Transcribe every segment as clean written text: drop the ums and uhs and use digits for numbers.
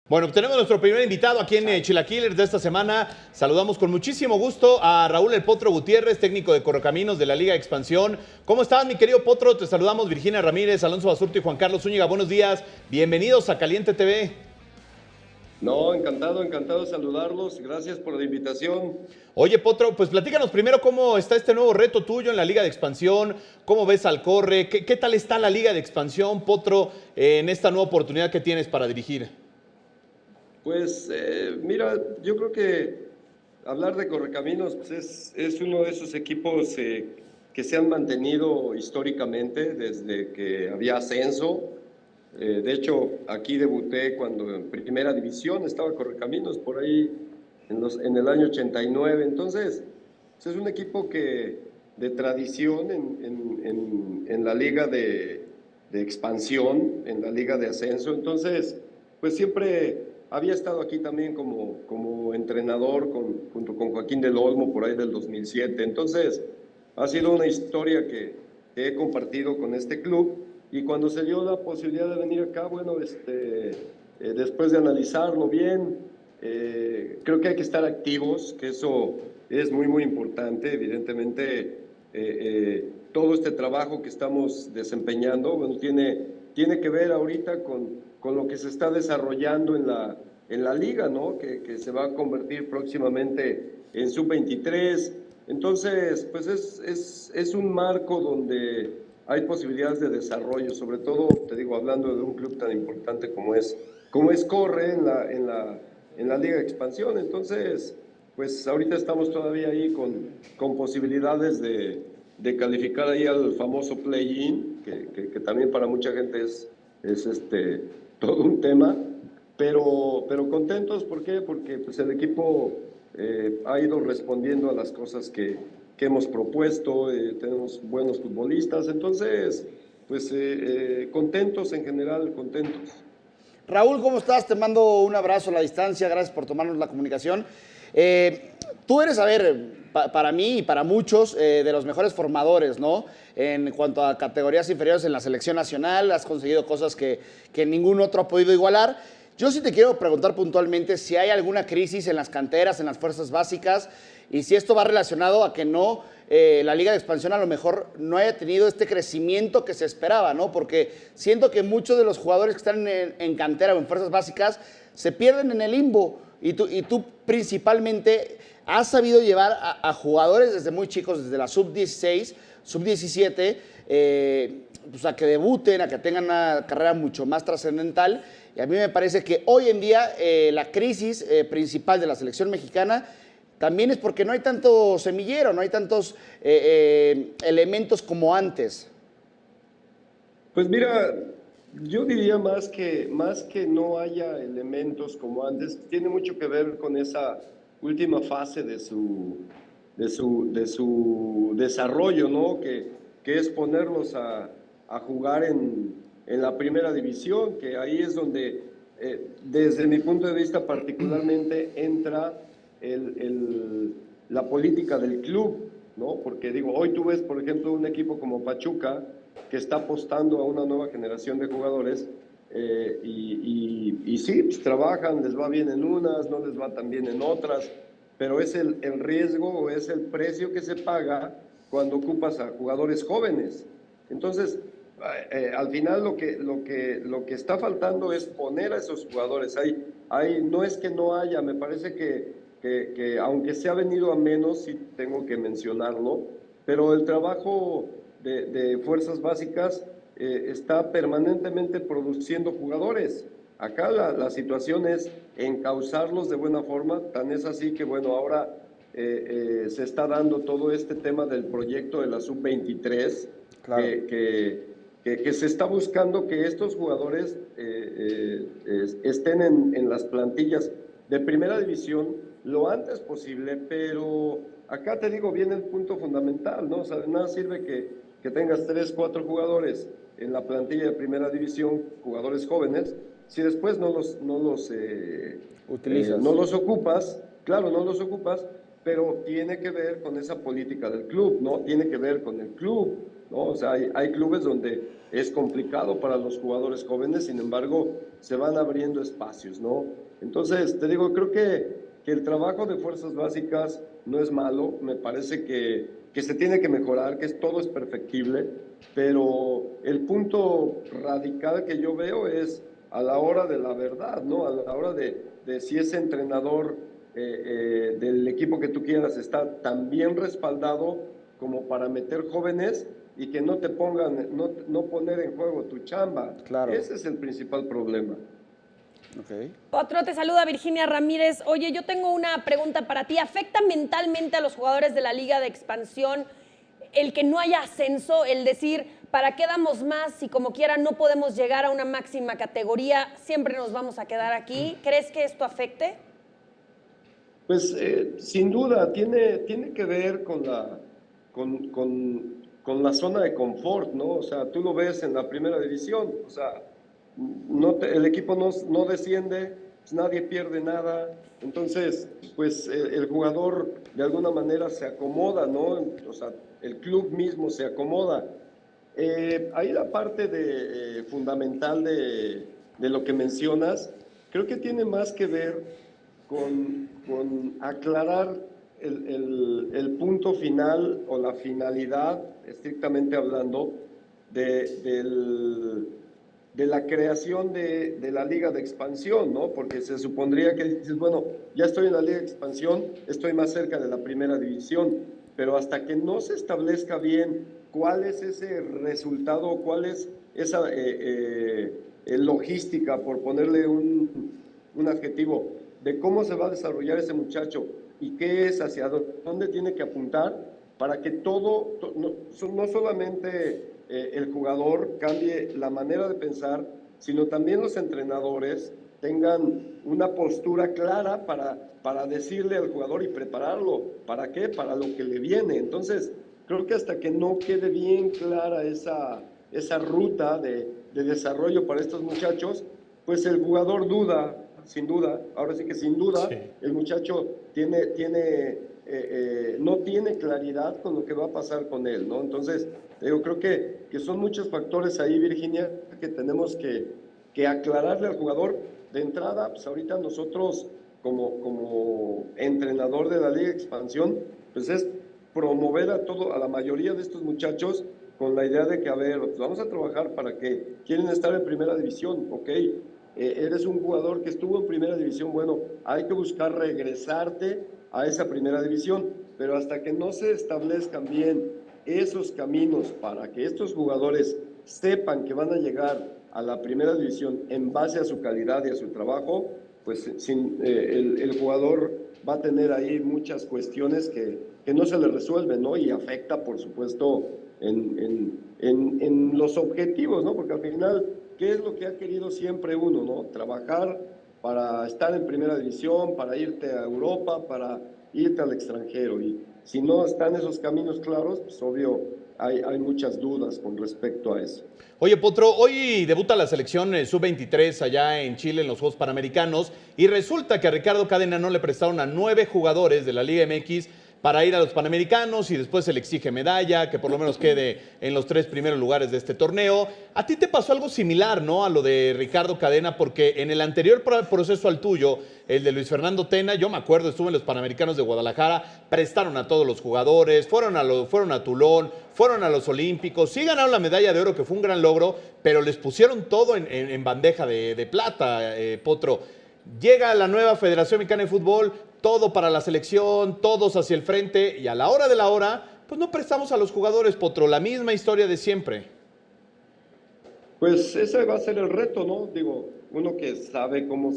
Bueno, tenemos nuestro primer invitado aquí en Chilaquilers de esta semana. Saludamos con muchísimo gusto a Raúl El Potro Gutiérrez, técnico de Correcaminos de la Liga de Expansión. ¿Cómo estás, mi querido Potro? Te saludamos Virginia Ramírez, Alonso Basurto y Juan Carlos Zúñiga. Buenos días, bienvenidos a Caliente TV. No, encantado de saludarlos. Gracias por la invitación. Oye, Potro, pues platícanos primero cómo está este nuevo reto tuyo en la Liga de Expansión. ¿Cómo ves al Corre? ¿Qué tal está la Liga de Expansión, Potro, en esta nueva oportunidad que tienes para dirigir? Pues mira, yo creo que hablar de Correcaminos pues es uno de esos equipos que se han mantenido históricamente desde que había ascenso. De hecho, aquí debuté cuando en primera división estaba Correcaminos, por ahí en el año 89. Entonces, pues es un equipo de tradición en la liga de expansión, en la liga de ascenso. Entonces, pues siempre había estado aquí también como entrenador junto con Joaquín del Olmo por ahí del 2007. Entonces, ha sido una historia que he compartido con este club. Y cuando se dio la posibilidad de venir acá, bueno, después de analizarlo bien, creo que hay que estar activos, que eso es muy, muy importante. Evidentemente, todo este trabajo que estamos desempeñando, bueno, tiene que ver ahorita con lo que se está desarrollando en la liga, ¿no? Que se va a convertir próximamente en sub-23. Entonces, pues es un marco donde hay posibilidades de desarrollo, sobre todo, te digo, hablando de un club tan importante como es Corre en la Liga de Expansión. Entonces, pues ahorita estamos todavía ahí con posibilidades de calificar ahí al famoso play-in, que también para mucha gente es todo un tema, pero contentos. ¿Por qué? Porque pues el equipo ha ido respondiendo a las cosas que hemos propuesto. Tenemos buenos futbolistas, entonces pues contentos en general, contentos. Raúl, ¿cómo estás? Te mando un abrazo a la distancia, gracias por tomarnos la comunicación. Tú eres, a ver, para mí y para muchos, de los mejores formadores, ¿no? En cuanto a categorías inferiores en la selección nacional, has conseguido cosas que ningún otro ha podido igualar. Yo sí te quiero preguntar puntualmente si hay alguna crisis en las canteras, en las fuerzas básicas, y si esto va relacionado a que no, la Liga de Expansión a lo mejor no haya tenido este crecimiento que se esperaba, ¿no? Porque siento que muchos de los jugadores que están en cantera o en fuerzas básicas se pierden en el limbo, y tú principalmente has sabido llevar a jugadores desde muy chicos, desde la sub-16, sub-17, pues a que debuten, a que tengan una carrera mucho más trascendental. Y a mí me parece que hoy en día la crisis principal de la selección mexicana también es porque no hay tanto semillero, no hay tantos elementos como antes. Pues mira, yo diría más que no haya elementos como antes, tiene mucho que ver con esa última fase de su desarrollo, ¿no? Que es ponerlos a jugar en la primera división, que ahí es donde, desde mi punto de vista particularmente, entra la política del club, ¿no? Porque digo, hoy tú ves, por ejemplo, un equipo como Pachuca, que está apostando a una nueva generación de jugadores, y sí, pues trabajan, les va bien en unas, no les va tan bien en otras, pero es el riesgo o es el precio que se paga cuando ocupas a jugadores jóvenes. Entonces, al final lo que está faltando es poner a esos jugadores. No es que no haya, me parece que aunque se ha venido a menos, sí tengo que mencionarlo, pero el trabajo de fuerzas básicas está permanentemente produciendo jugadores. Acá la situación es encauzarlos de buena forma, tan es así que bueno, ahora se está dando todo este tema del proyecto de la sub-23, Claro. que se está buscando que estos jugadores estén en las plantillas de primera división lo antes posible, pero acá te digo, viene el punto fundamental, ¿no? O sea, de nada sirve que tengas 3, 4 jugadores en la plantilla de primera división, jugadores jóvenes, si después no los ocupas. Claro, no los ocupas, pero tiene que ver con esa política del club, ¿no? Tiene que ver con el club. ¿no? O sea, hay clubes donde es complicado para los jugadores jóvenes, sin embargo, se van abriendo espacios, ¿no? Entonces, te digo, creo que el trabajo de fuerzas básicas no es malo, me parece que se tiene que mejorar, todo es perfectible, pero el punto radical que yo veo es a la hora de la verdad, ¿no? A la hora de si ese entrenador del equipo que tú quieras está tan bien respaldado como para meter jóvenes y que no te pongan, no poner en juego tu chamba. Claro. Ese es el principal problema. Okay. Otro te saluda Virginia Ramírez. Oye, yo tengo una pregunta para ti. ¿Afecta mentalmente a los jugadores de la Liga de Expansión el que no haya ascenso, el decir, ¿para qué damos más si como quiera no podemos llegar a una máxima categoría? Siempre nos vamos a quedar aquí. ¿Crees que esto afecte? Pues sin duda, tiene que ver con la zona de confort, ¿no? O sea, tú lo ves en la primera división, o sea, el equipo no desciende, pues nadie pierde nada, entonces, pues el jugador de alguna manera se acomoda, ¿no? O sea, el club mismo se acomoda. Ahí la parte fundamental de lo que mencionas, creo que tiene más que ver con aclarar el punto final o la finalidad, estrictamente hablando, de la creación de la Liga de Expansión, ¿no? Porque se supondría que dices, bueno, ya estoy en la Liga de Expansión, estoy más cerca de la primera división, pero hasta que no se establezca bien cuál es ese resultado, cuál es esa logística, por ponerle un adjetivo, de cómo se va a desarrollar ese muchacho y qué es, hacia dónde tiene que apuntar, para que no solamente el jugador cambie la manera de pensar, sino también los entrenadores tengan una postura clara para decirle al jugador y prepararlo. ¿Para qué? Para lo que le viene. Entonces, creo que hasta que no quede bien clara esa ruta de desarrollo para estos muchachos, pues el jugador duda, sin duda, ahora sí que sin duda, sí. El muchacho no tiene claridad con lo que va a pasar con él, ¿no? Entonces, yo creo que son muchos factores ahí, Virginia, que tenemos que aclararle al jugador. De entrada, pues ahorita nosotros, como entrenador de la Liga de Expansión, pues es promover a la mayoría de estos muchachos con la idea de que, a ver, pues vamos a trabajar para que quieren estar en primera división, ¿ok? Eres un jugador que estuvo en primera división, bueno, hay que buscar regresarte a esa primera división, pero hasta que no se establezcan bien esos caminos para que estos jugadores sepan que van a llegar a la primera división en base a su calidad y a su trabajo, pues el jugador va a tener ahí muchas cuestiones que no se le resuelven, ¿no? Y afecta, por supuesto, en los objetivos, ¿no? Porque al final, ¿qué es lo que ha querido siempre uno, ¿no? Trabajar para estar en primera división, para irte a Europa, para irte al extranjero. Y si no están esos caminos claros, pues obvio, hay muchas dudas con respecto a eso. Oye, Potro, hoy debuta la selección sub-23 allá en Chile en los Juegos Panamericanos y resulta que a Ricardo Cadena no le prestaron a 9 jugadores de la Liga MX para ir a los Panamericanos y después se le exige medalla, que por lo menos quede en los 3 primeros lugares de este torneo. A ti te pasó algo similar, ¿no? A lo de Ricardo Cadena, porque en el anterior proceso al tuyo, el de Luis Fernando Tena, yo me acuerdo, estuve en los Panamericanos de Guadalajara, prestaron a todos los jugadores, fueron a Tulón, fueron a los Olímpicos, sí ganaron la medalla de oro, que fue un gran logro, pero les pusieron todo en bandeja de plata, Potro. Llega la nueva Federación Mexicana de Fútbol, todo para la selección, todos hacia el frente, y a la hora de la hora, pues no prestamos a los jugadores, Potro, la misma historia de siempre. Pues ese va a ser el reto, ¿no? Digo, uno que sabe cómo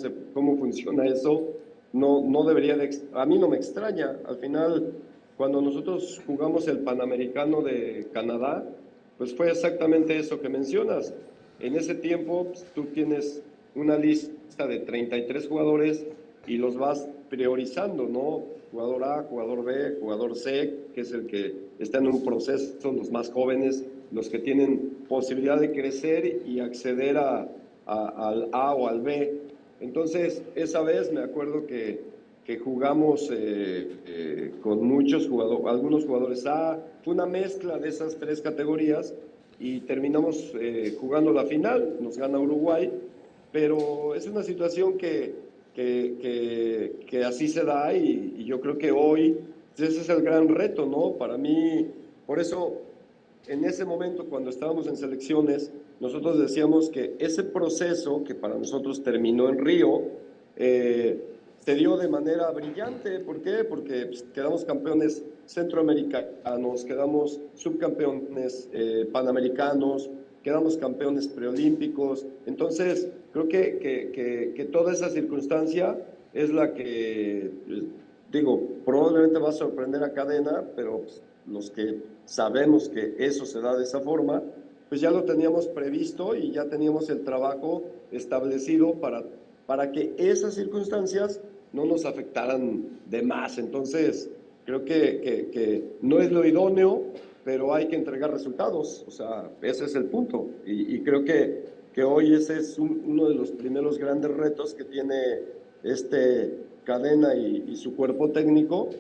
funciona eso, no debería a mí no me extraña. Al final, cuando nosotros jugamos el Panamericano de Canadá, pues fue exactamente eso que mencionas. En ese tiempo, pues, tú tienes una lista de 33 jugadores y los vas priorizando, ¿no? Jugador A, jugador B, jugador C, que es el que está en un proceso, son los más jóvenes, los que tienen posibilidad de crecer y acceder al A o al B. Entonces, esa vez me acuerdo que que jugamos con muchos jugadores, algunos jugadores A, fue una mezcla de esas tres categorías y terminamos jugando la final, nos gana Uruguay, pero es una situación que así se da y yo creo que hoy ese es el gran reto, ¿no? Para mí, por eso en ese momento cuando estábamos en selecciones, nosotros decíamos que ese proceso que para nosotros terminó en Río, se dio de manera brillante. ¿Por qué? Porque pues, quedamos campeones centroamericanos, quedamos subcampeones panamericanos, quedamos campeones preolímpicos. Entonces, creo que toda esa circunstancia es la que, digo, probablemente va a sorprender a Cadena, pero pues, los que sabemos que eso se da de esa forma, pues ya lo teníamos previsto y ya teníamos el trabajo establecido para que esas circunstancias no nos afectaran de más. Entonces, creo que no es lo idóneo, pero hay que entregar resultados. O sea, ese es el punto. Y creo que hoy ese es uno de los primeros grandes retos que tiene Cadena y su cuerpo técnico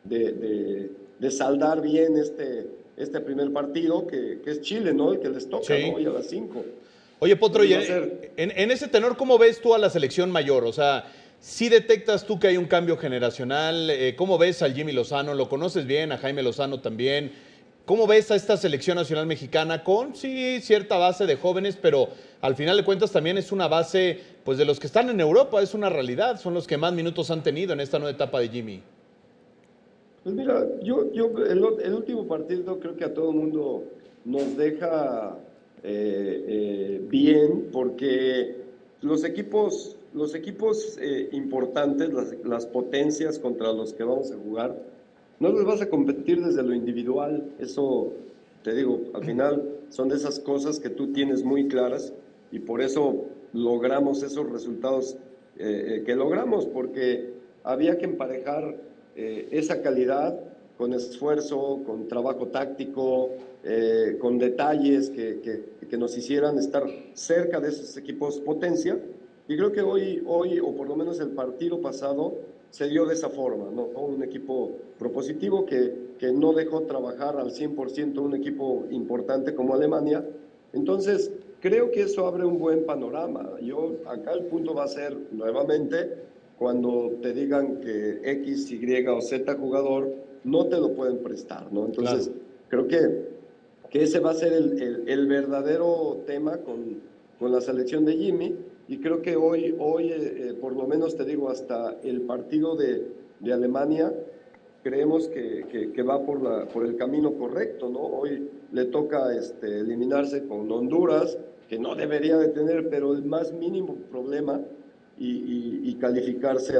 de saldar bien este primer partido, que es Chile, ¿no? El que les toca, Sí. ¿no? Hoy a las 5. Oye, Potro, y Va a ser- en ese tenor, ¿cómo ves tú a la selección mayor? O sea, ¿sí detectas tú que hay un cambio generacional? ¿Cómo ves al Jimmy Lozano? ¿Lo conoces bien? A Jaime Lozano también. ¿Cómo ves a esta selección nacional mexicana con, sí, cierta base de jóvenes, pero al final de cuentas también es una base, pues, de los que están en Europa, es una realidad, son los que más minutos han tenido en esta nueva etapa de Jimmy? Pues mira, el último partido creo que a todo el mundo nos deja bien, porque los equipos importantes, las potencias contra los que vamos a jugar, no les vas a competir desde lo individual. Eso, te digo, al final son de esas cosas que tú tienes muy claras y por eso logramos esos resultados que logramos, porque había que emparejar esa calidad con esfuerzo, con trabajo táctico, con detalles que nos hicieran estar cerca de esos equipos potencia. Y creo que hoy, o por lo menos el partido pasado, se dio de esa forma, ¿no? Un equipo propositivo que no dejó trabajar al 100% un equipo importante como Alemania. Entonces, creo que eso abre un buen panorama. Acá el punto va a ser, nuevamente, cuando te digan que X, Y o Z jugador no te lo pueden prestar, ¿no? Entonces, creo que ese va a ser el verdadero tema con la selección de Jimmy, y creo que hoy por lo menos te digo, hasta el partido de Alemania, creemos que va por el camino correcto, ¿no? Hoy le toca eliminarse con Honduras, que no debería de tener, pero el más mínimo problema, y calificarse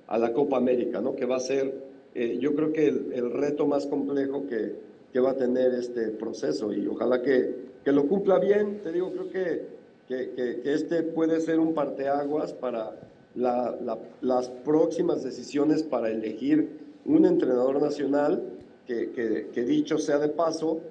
a la Copa América, ¿no? Que va a ser, yo creo que el reto más complejo que va a tener este proceso, y ojalá que lo cumpla bien. Te digo, creo que este puede ser un parteaguas para las próximas decisiones para elegir un entrenador nacional que dicho sea de paso,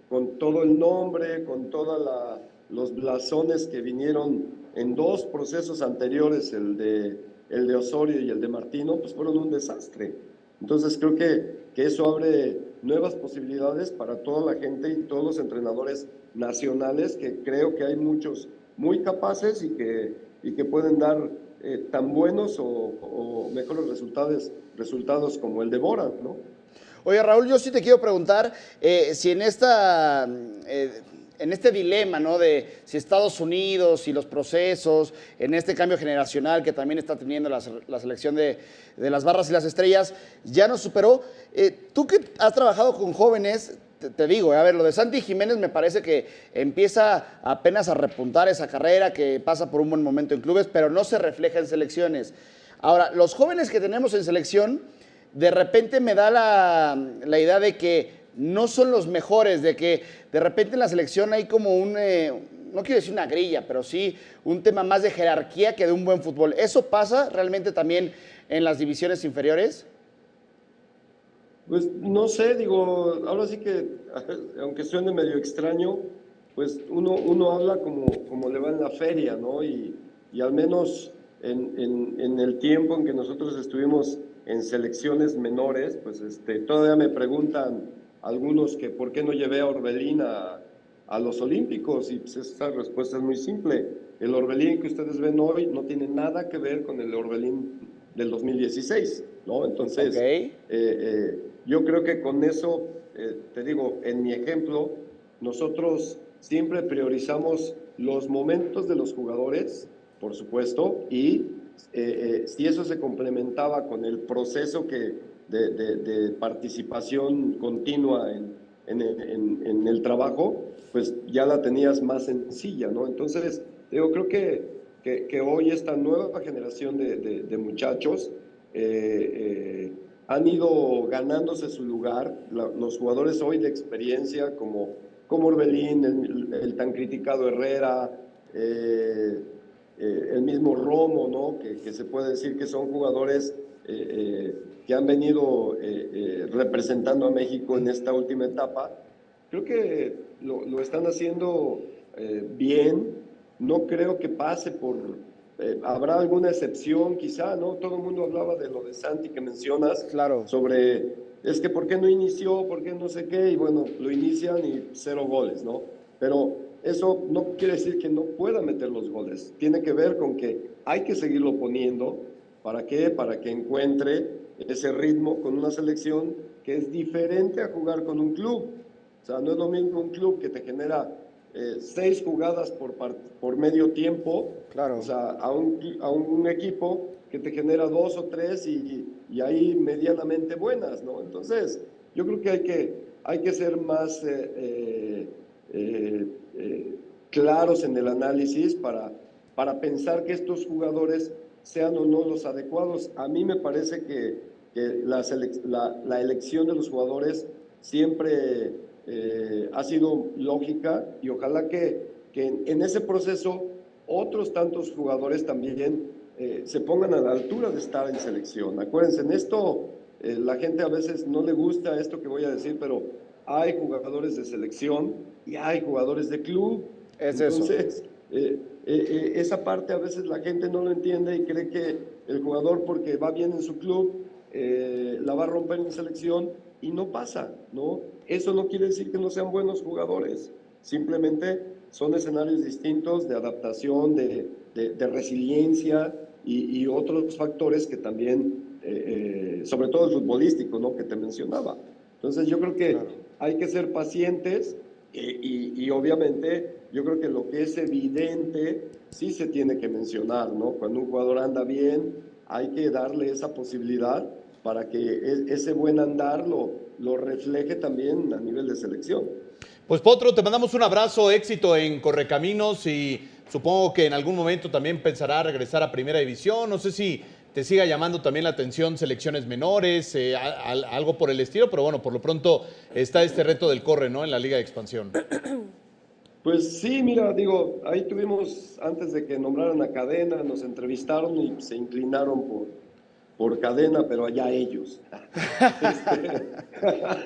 con todo el nombre, con todos los blasones que vinieron en dos procesos anteriores, el de Osorio y el de Martino, pues fueron un desastre. Entonces creo que eso abre nuevas posibilidades para toda la gente y todos los entrenadores nacionales, que creo que hay muchos muy capaces y que pueden dar tan buenos o mejores resultados como el de Bora, ¿no? Oye, Raúl, yo sí te quiero preguntar si en este dilema, ¿no? De si Estados Unidos y los procesos, en este cambio generacional que también está teniendo la selección de las barras y las estrellas, ya nos superó. Tú que has trabajado con jóvenes, te digo, a ver, lo de Santi Jiménez me parece que empieza apenas a repuntar esa carrera, que pasa por un buen momento en clubes, pero no se refleja en selecciones. Ahora, los jóvenes que tenemos en selección, de repente me da la idea de que no son los mejores, de que de repente en la selección hay como no quiero decir una grilla, pero sí un tema más de jerarquía que de un buen fútbol. ¿Eso pasa realmente también en las divisiones inferiores? Pues no sé, digo, ahora sí que, aunque suene medio extraño, pues uno habla como le va en la feria, ¿no? Y al menos en el tiempo en que nosotros estuvimos en selecciones menores, pues todavía me preguntan algunos que por qué no llevé a Orbelín a los Olímpicos, y pues esa respuesta es muy simple. El Orbelín que ustedes ven hoy no tiene nada que ver con el Orbelín del 2016, ¿no? Entonces, yo creo que con eso, te digo, en mi ejemplo, nosotros siempre priorizamos los momentos de los jugadores, por supuesto, y si eso se complementaba con el proceso de participación continua en el trabajo, pues ya la tenías más sencilla, ¿no? Entonces, yo creo que hoy esta nueva generación de muchachos han ido ganándose su lugar. Los jugadores hoy de experiencia, como Orbelín, el tan criticado Herrera, el mismo Romo, ¿no? Que se puede decir que son jugadores que han venido representando a México en esta última etapa. Creo que lo están haciendo bien. No creo que pase por... habrá alguna excepción quizá, ¿no? Todo el mundo hablaba de lo de Santi que mencionas. Claro. Sobre, es que ¿por qué no inició? ¿Por qué no sé qué? Y bueno, lo inician y 0 goles, ¿no? Pero eso no quiere decir que no pueda meter los goles. Tiene que ver con que hay que seguirlo poniendo. ¿Para qué? Para que encuentre ese ritmo con una selección que es diferente a jugar con un club. O sea, no es lo mismo un club que te genera 6 jugadas por medio tiempo, claro. O sea, a un equipo que te genera 2 o 3 y ahí medianamente buenas, ¿no? Entonces, yo creo que hay que ser más claros en el análisis para pensar que estos jugadores sean o no los adecuados. A mí me parece que la elección de los jugadores siempre ha sido lógica, y ojalá que en ese proceso otros tantos jugadores también se pongan a la altura de estar en selección. Acuérdense, en esto la gente a veces no le gusta esto que voy a decir, pero hay jugadores de selección y hay jugadores de club. Entonces, esa parte a veces la gente no lo entiende y cree que el jugador, porque va bien en su club, la va a romper en selección, y no pasa, ¿no? Eso no quiere decir que no sean buenos jugadores, simplemente son escenarios distintos de adaptación, de resiliencia y otros factores que también, sobre todo el futbolístico, ¿no? Que te mencionaba. Entonces yo creo que hay que ser pacientes y obviamente yo creo que lo que es evidente sí se tiene que mencionar, ¿no? Cuando un jugador anda bien, hay que darle esa posibilidad para que ese buen andar lo refleje también a nivel de selección. Pues Potro, te mandamos un abrazo, éxito en Correcaminos, y supongo que en algún momento también pensará regresar a Primera División. No sé si te siga llamando también la atención selecciones menores, algo por el estilo, pero bueno, por lo pronto está este reto del Corre, ¿no? En la Liga de Expansión. Pues sí, mira, digo, ahí tuvimos, antes de que nombraran a Cadena, nos entrevistaron y se inclinaron por Cadena, pero allá ellos.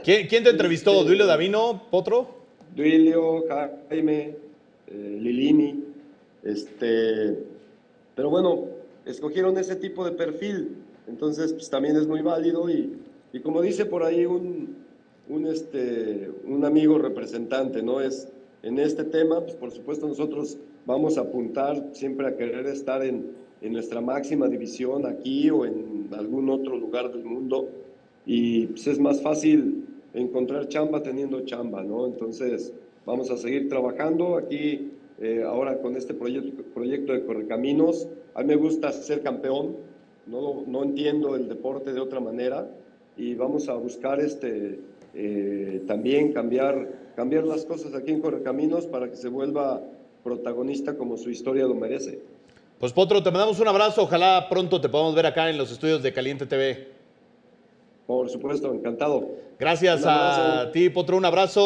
¿Quién te entrevistó? ¿Duilio Davino, Potro? Duilio, Jaime, Lilini, pero bueno, escogieron ese tipo de perfil, entonces pues también es muy válido, y como dice por ahí un amigo representante, ¿no? En este tema, pues por supuesto nosotros vamos a apuntar siempre a querer estar en nuestra máxima división aquí o en algún otro lugar del mundo, y pues es más fácil encontrar chamba teniendo chamba, ¿no? Entonces vamos a seguir trabajando aquí ahora con este proyecto de Correcaminos. A mí me gusta ser campeón, no entiendo el deporte de otra manera, y vamos a buscar también cambiar las cosas aquí en Correcaminos para que se vuelva protagonista como su historia lo merece. Pues Potro, te mandamos un abrazo, ojalá pronto te podamos ver acá en los estudios de Caliente TV. Por supuesto, encantado. Gracias a ti, Potro, un abrazo.